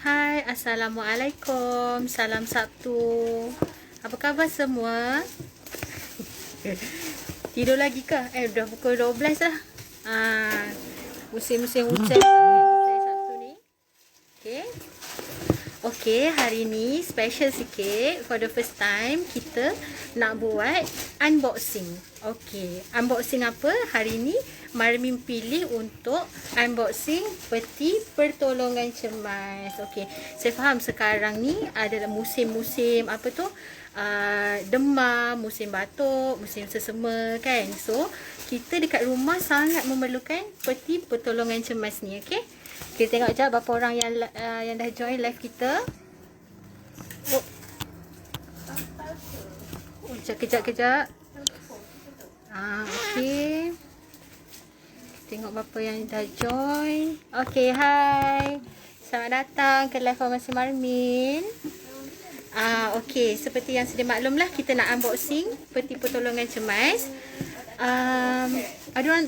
Hai, Assalamualaikum. Salam Sabtu. Apa khabar semua? Tidur lagi ke? Dah pukul 12 lah. Musim-musim hujan Sabtu ni. Okay. Okay, hari ni special sikit. For the first time, kita nak buat unboxing. Okay, unboxing apa? Hari ni Marmin pilih untuk unboxing peti pertolongan cemas. Okay, saya faham sekarang ni adalah musim-musim apa tu? Demam, musim batuk, musim sesama kan. So, kita dekat rumah sangat memerlukan peti pertolongan cemas ni. Okay, kita tengok je berapa orang yang dah join live kita. Kejap. Okay. Tengok berapa yang dah join. Okay, hai. Selamat datang ke live Farmasi Marmin. Okay, seperti yang sedia maklum lah, kita nak unboxing peti pertolongan cemas. Aduan,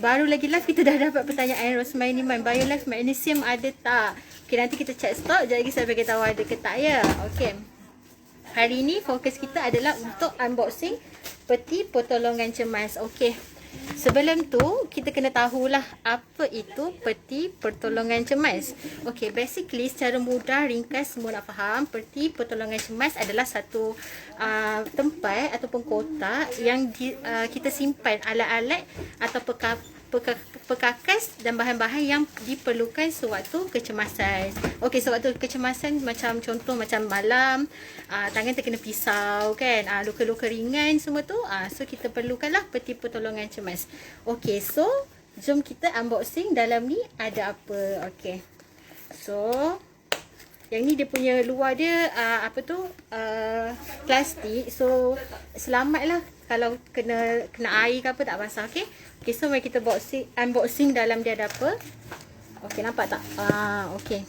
baru lagi live kita dah dapat pertanyaan Rosmaini Man, BioLife Magnesium ada tak? Okay, nanti kita check stok. Sekejap lagi saya beritahu ada ke tak ya. Okay, hari ni fokus kita adalah untuk unboxing peti pertolongan cemas. Okay, sebelum tu kita kena tahulah apa itu peti pertolongan cemas. Okay, basically secara mudah ringkas semua nak faham, peti pertolongan cemas adalah satu tempat ataupun kotak yang kita simpan alat-alat atau perkakas dan bahan-bahan yang diperlukan sewaktu kecemasan. Okey, sewaktu kecemasan macam contoh macam malam, tangan terkena pisau kan, luka-luka ringan semua tu, so kita perlukanlah peti pertolongan cemas. Okey, so jom kita unboxing dalam ni ada apa. Okey, so yang ni dia punya luar dia plastik, so selamatlah kalau kena air ke apa tak basah. Okey. Okay, so mari kita unboxing dalam dia ada apa. Okay, nampak tak? Okay.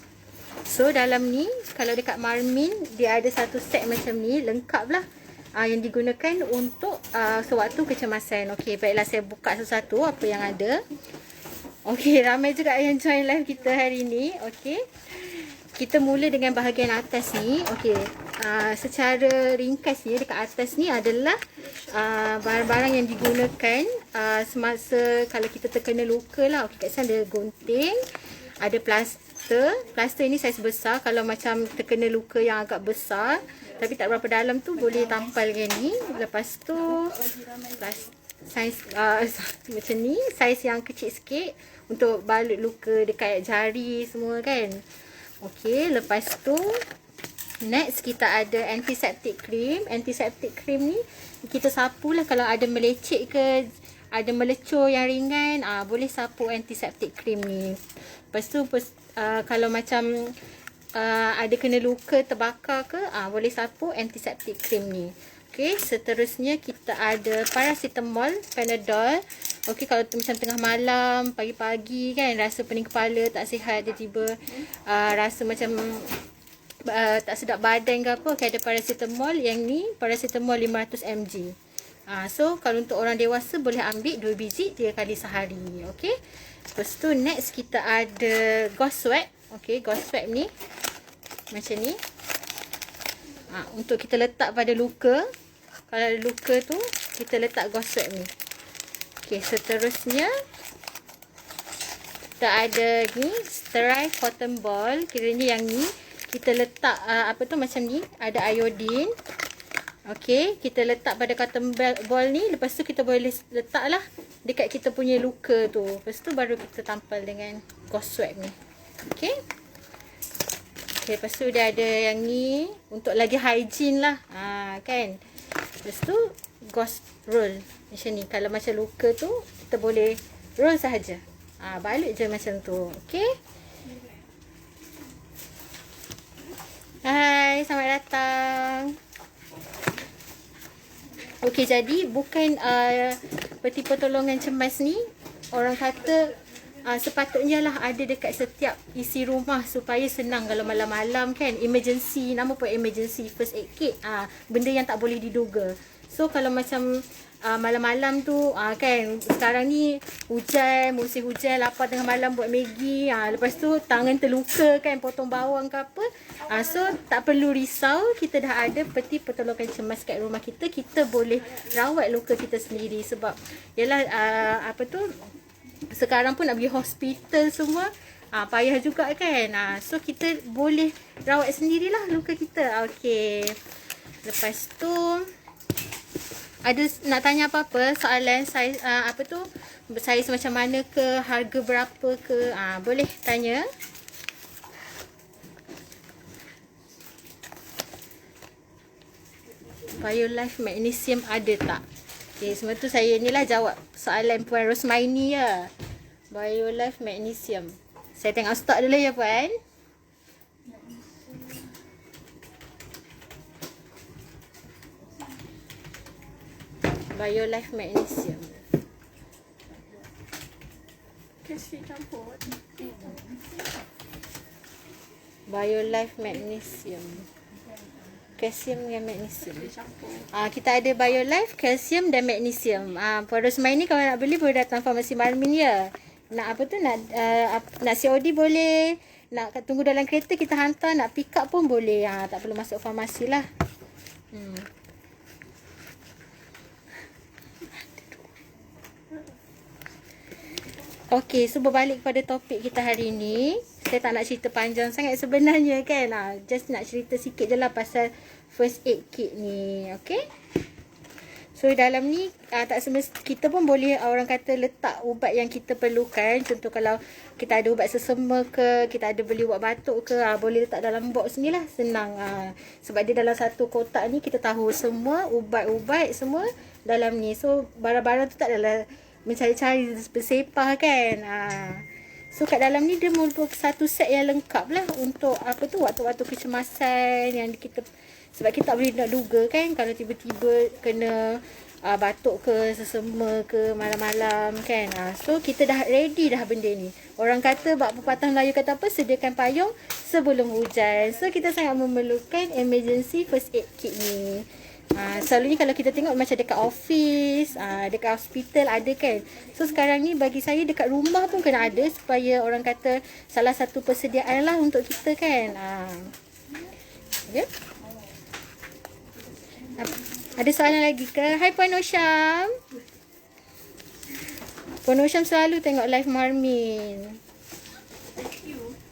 So dalam ni, kalau dekat Marmin, dia ada satu set macam ni, lengkap lah. Yang digunakan untuk sewaktu kecemasan. Okay, baiklah saya buka satu-satu apa yang ada. Okay, ramai juga yang join live kita hari ni. Okay, kita mula dengan bahagian atas ni. Okay, secara ringkasnya dekat atas ni adalah barang-barang yang digunakan semasa kalau kita terkena luka lah. Okay, kat sana ada gunting, ada plaster. Plaster ni saiz besar. Kalau macam terkena luka yang agak besar tapi tak berapa dalam tu, boleh tampal dengan ni. Lepas tu saiz macam ni, saiz yang kecil sikit untuk balut luka dekat jari semua kan. Okay, lepas tu next kita ada antiseptic cream. Antiseptic cream ni kita sapulah kalau ada melecet ke, ada melecur yang ringan, boleh sapu antiseptic cream ni. Lepas tu kalau macam ada kena luka terbakar ke, boleh sapu antiseptic cream ni. Okay, seterusnya kita ada paracetamol, Panadol. Okay, kalau macam tengah malam, pagi-pagi kan, rasa pening kepala, tak sihat, tiba-tiba rasa macam tak sedap badan ke apa, okay, ada paracetamol. Yang ni paracetamol 500 mg. So kalau untuk orang dewasa boleh ambil 2 biji 3 kali sehari. Okay, lepas tu next kita ada gauze swab. Okay, gauze swab ni macam ni, untuk kita letak pada luka. Kalau ada luka tu, kita letak gauze swab ni. Okay, seterusnya kita ada ni sterile cotton ball. Kiranya yang ni kita letak macam ni, ada iodine. Okey, kita letak pada cotton ball ni. Lepas tu kita boleh letaklah dekat kita punya luka tu. Lepas tu baru kita tampal dengan gauze swab ni. Okey. Okey, lepas tu dia ada yang ni untuk lagi hygiene lah. Kan. Lepas tu gauze roll macam ni. Kalau macam luka tu, kita boleh roll sahaja. Balut je macam tu. Okey. Hai, selamat datang. Okey, jadi bukan peti pertolongan cemas ni, orang kata sepatutnya lah ada dekat setiap isi rumah supaya senang kalau malam-malam kan. Emergency, nama pun emergency first aid kit. Benda yang tak boleh diduga. So kalau macam malam-malam tu kan sekarang ni hujan, musim hujan, lapar tengah malam buat Maggi, lepas tu tangan terluka kan potong bawang ke apa, so tak perlu risau, kita dah ada peti pertolongan cemas kat rumah kita. Kita boleh rawat luka kita sendiri sebab yalah apa tu sekarang pun nak pergi hospital semua payah juga kan. So kita boleh rawat sendirilah luka kita. Okey, lepas tu ada nak tanya apa-apa soalan saiz apa tu saiz macam mana ke, harga berapa ke, boleh tanya. BioLife Magnesium ada tak? Okay, semua tu saya ni lah jawab soalan Puan Rosmaini ya. BioLife Magnesium. Saya tengok stok dulu ya Puan. BioLife Magnesium. BioLife Magnesium. Kalsium dan magnesium. Kita ada BioLife, kalsium dan magnesium. Puan Rosmaini kalau nak beli boleh datang Farmasi Marmin ya. Nak apa tu, nak COD boleh. Nak tunggu dalam kereta kita hantar, nak pick up pun boleh. Tak perlu masuk farmasi lah. Okey, so berbalik kepada topik kita hari ni. Saya tak nak cerita panjang sangat sebenarnya kan. Just nak cerita sikit je lah pasal first aid kit ni. Okey. So dalam ni tak semestinya kita pun boleh orang kata letak ubat yang kita perlukan. Contoh kalau kita ada ubat sesama ke, kita ada beli ubat batuk ke, boleh letak dalam box ni lah, senang. Sebab dia dalam satu kotak ni kita tahu semua ubat-ubat semua dalam ni. So barang-barang tu tak adalah mencari-cari bersepah kan. So kat dalam ni dia merupakan satu set yang lengkap lah untuk apa tu waktu-waktu kecemasan yang kita, sebab kita tak boleh nak duga kan kalau tiba-tiba kena batuk ke, sesama ke malam-malam kan. So kita dah ready dah benda ni. Orang kata bab pepatah Melayu kata apa, sediakan payung sebelum hujan. So kita sangat memerlukan emergency first aid kit ni. Selalunya kalau kita tengok macam dekat office, dekat hospital ada kan. So sekarang ni bagi saya dekat rumah pun kena ada, supaya orang kata salah satu persediaan lah untuk kita kan. Ya. Ada soalan lagi ke? Hai Puan Nosham. Puan Nosham selalu tengok live Marmin.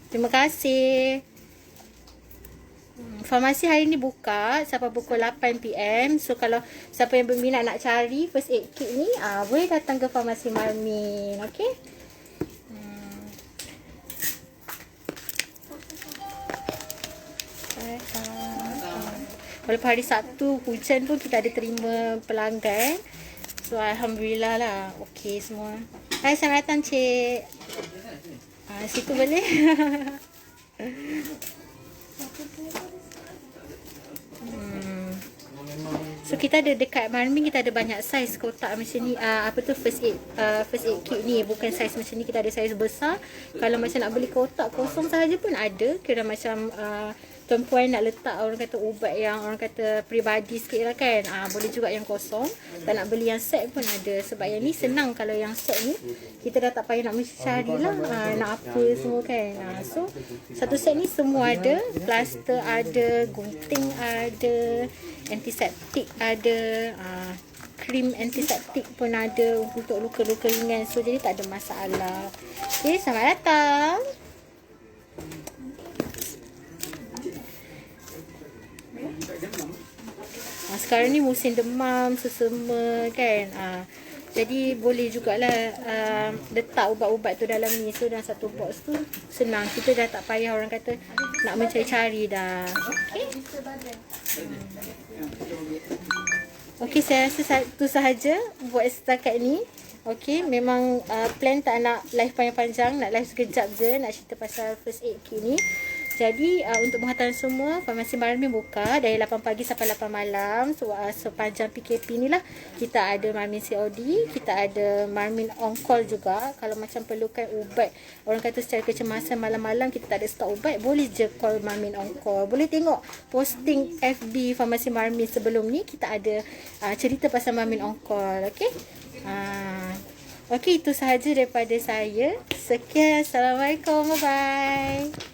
Terima kasih. Farmasi hari ni buka sampai pukul 8 PM. So kalau siapa yang berminat nak cari first aid kit ni, boleh datang ke Farmasi Marmin. Okey. Walaupun hari Sabtu hujan pun kita ada terima pelanggan. So alhamdulillah lah. Okey semua. Hai, selamat datang Cik. Situ boleh. So kita ada dekat Marmin, kita ada banyak saiz kotak macam ni. Apa tu first aid kit ni bukan saiz macam ni, kita ada saiz besar. Kalau macam nak beli kotak kosong sahaja pun ada. Kira macam tuan-puan nak letak orang kata ubat yang orang kata peribadi sikit lah kan, boleh juga yang kosong. Tak nak beli yang set pun ada. Sebab yang ni senang, kalau yang set ni kita dah tak payah nak mencari lah nak apa semua kan. So satu set ni semua ada. Plaster ada, gunting ada, antiseptik ada, krim antiseptik pun ada untuk luka-luka ringan. So jadi tak ada masalah. Okay, selamat datang. Sekarang ni musim demam, sesama kan. Jadi boleh jugalah letak ubat-ubat tu dalam ni. So dalam satu box tu senang. Kita dah tak payah orang kata nak mencari-cari dah. Okay. Okey, saya rasa itu sahaja buat setakat ni. Okey, memang plan tak nak live panjang-panjang, nak live sekejap je nak cerita pasal first aid kit ni. Jadi untuk penghantaran semua, Farmasi Marmin buka dari 8 pagi sampai 8 malam. So, sepanjang PKP ni lah. Kita ada Marmin COD, kita ada Marmin on call juga. Kalau macam perlukan ubat, orang kata secara kecemasan malam-malam kita tak ada stok ubat, boleh je call Marmin on call. Boleh tengok posting FB Farmasi Marmin sebelum ni, kita ada cerita pasal Marmin on call. Okay. Okey, itu sahaja daripada saya. Sekian. Assalamualaikum. Bye-bye.